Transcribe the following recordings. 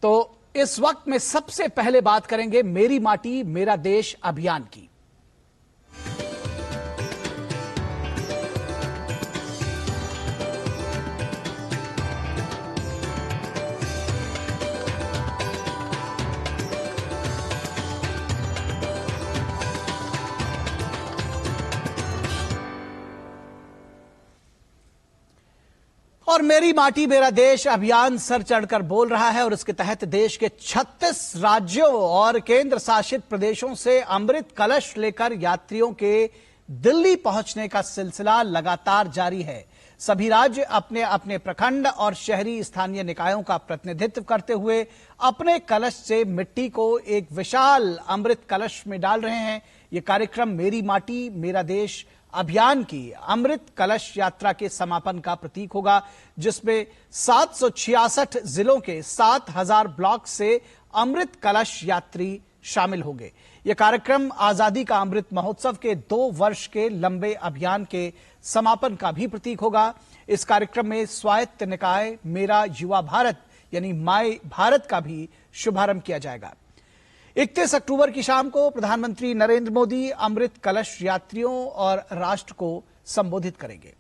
तो इस वक्त में सबसे पहले बात करेंगे मेरी माटी मेरा देश अभियान की। और मेरी माटी मेरा देश अभियान सर चढ़कर बोल रहा है और इसके तहत देश के 36 राज्यों और केंद्र शासित प्रदेशों से अमृत कलश लेकर यात्रियों के दिल्ली पहुंचने का सिलसिला लगातार जारी है। सभी राज्य अपने अपने प्रखंड और शहरी स्थानीय निकायों का प्रतिनिधित्व करते हुए अपने कलश से मिट्टी को एक विशाल अमृत कलश में डाल रहे हैं। यह कार्यक्रम मेरी माटी मेरा देश अभियान की अमृत कलश यात्रा के समापन का प्रतीक होगा, जिसमें 766 जिलों के 7000 ब्लॉक से अमृत कलश यात्री शामिल होंगे। यह कार्यक्रम आजादी का अमृत महोत्सव के 2 वर्ष के लंबे अभियान के समापन का भी प्रतीक होगा। इस कार्यक्रम में स्वायत्त निकाय मेरा युवा भारत यानी माय भारत का भी शुभारंभ किया जाएगा। 31 अक्टूबर की शाम को प्रधानमंत्री नरेंद्र मोदी अमृत कलश यात्रियों और राष्ट्र को संबोधित करेंगे।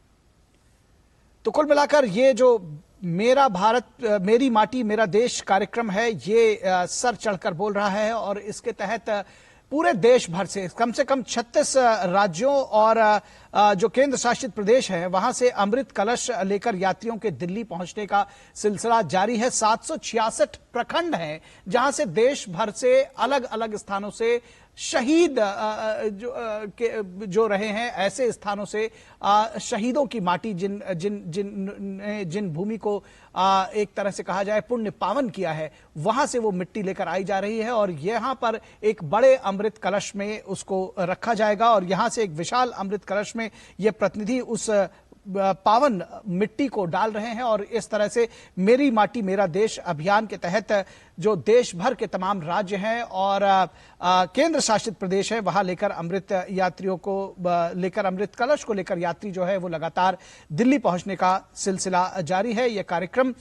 तो कुल मिलाकर ये जो मेरा भारत मेरी माटी मेरा देश कार्यक्रम है, ये सर चढ़कर बोल रहा है और इसके तहत पूरे देश भर से कम 36 राज्यों और जो केंद्र शासित प्रदेश हैं वहां से अमृत कलश लेकर यात्रियों के दिल्ली पहुंचने का सिलसिला जारी है। 766 प्रखंड हैं जहां से देश भर से अलग अलग स्थानों से शहीद जो रहे हैं, ऐसे स्थानों से शहीदों की माटी जिन भूमि को एक तरह से कहा जाए पुण्य पावन किया है, वहां से वो मिट्टी लेकर आई जा रही है और यहां पर एक बड़े अमृत कलश में उसको रखा जाएगा और यहां से एक विशाल अमृत कलश में ये प्रतिनिधि उस पावन मिट्टी को डाल रहे हैं। और इस तरह से मेरी माटी मेरा देश अभियान के तहत जो देश भर के तमाम राज्य हैं और केंद्र शासित प्रदेश है वहां लेकर अमृत यात्रियों को लेकर अमृत कलश को लेकर यात्री जो है वो लगातार दिल्ली पहुंचने का सिलसिला जारी है। यह कार्यक्रम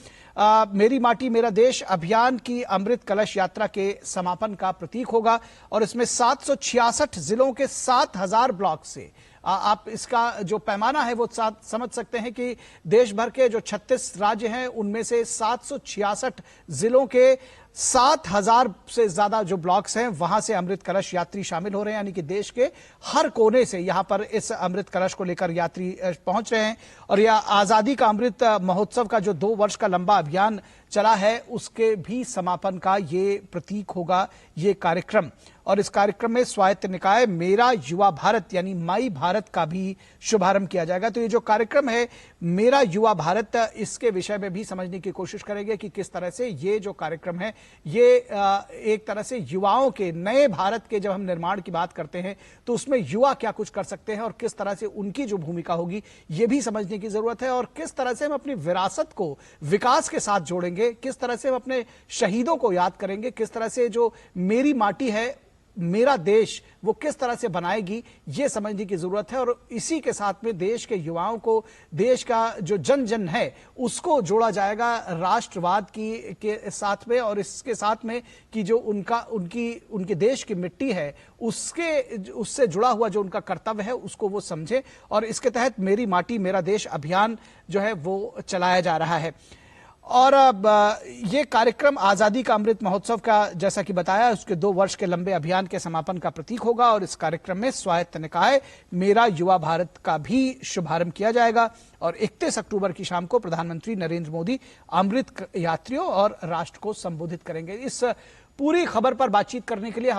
मेरी माटी मेरा देश अभियान की अमृत कलश यात्रा के समापन का प्रतीक होगा और इसमें 766 जिलों के 7000 ब्लॉक से आप इसका जो पैमाना है वो समझ सकते हैं कि देश भर के जो 36 राज्य हैं उनमें से 766 जिलों के 7000 से ज्यादा जो ब्लॉक्स हैं वहां से अमृत कलश यात्री शामिल हो रहे हैं, यानी कि देश के हर कोने से यहां पर इस अमृत कलश को लेकर यात्री पहुंच रहे हैं। और यह आजादी का अमृत महोत्सव का जो 2 वर्ष का लंबा अभियान चला है उसके भी समापन का ये प्रतीक होगा ये कार्यक्रम। और इस कार्यक्रम में स्वायत्त निकाय मेरा युवा भारत यानी माई भारत का भी शुभारंभ किया जाएगा। तो ये जो कार्यक्रम है मेरा युवा भारत, इसके विषय में भी समझने की कोशिश करेंगे कि किस तरह से ये जो कार्यक्रम है ये एक तरह से युवाओं के नए भारत के जब हम निर्माण की बात करते हैं तो उसमें युवा क्या कुछ कर सकते हैं और किस तरह से उनकी जो भूमिका होगी ये भी समझने की जरूरत है। और किस तरह से हम अपनी विरासत को विकास के साथ जोड़ेंगे, किस तरह से हम अपने शहीदों को याद करेंगे, किस तरह से जो मेरी माटी है मेरा देश वो किस तरह से बनाएगी ये समझने की जरूरत है। और इसी के साथ में देश के युवाओं को देश का जो जन जन है उसको जोड़ा जाएगा राष्ट्रवाद के साथ में और इसके साथ में कि जो उनके देश की मिट्टी है उससे जुड़ा हुआ जो उनका कर्तव्य है उसको वो समझे। और इसके तहत मेरी माटी मेरा देश अभियान जो है वो चलाया जा रहा है। और ये कार्यक्रम आजादी का अमृत महोत्सव का जैसा कि बताया उसके 2 वर्ष के लंबे अभियान के समापन का प्रतीक होगा और इस कार्यक्रम में स्वायत्त निकाय मेरा युवा भारत का भी शुभारंभ किया जाएगा। और 31 अक्टूबर की शाम को प्रधानमंत्री नरेंद्र मोदी अमृत यात्रियों और राष्ट्र को संबोधित करेंगे। इस पूरी खबर पर बातचीत करने के लिए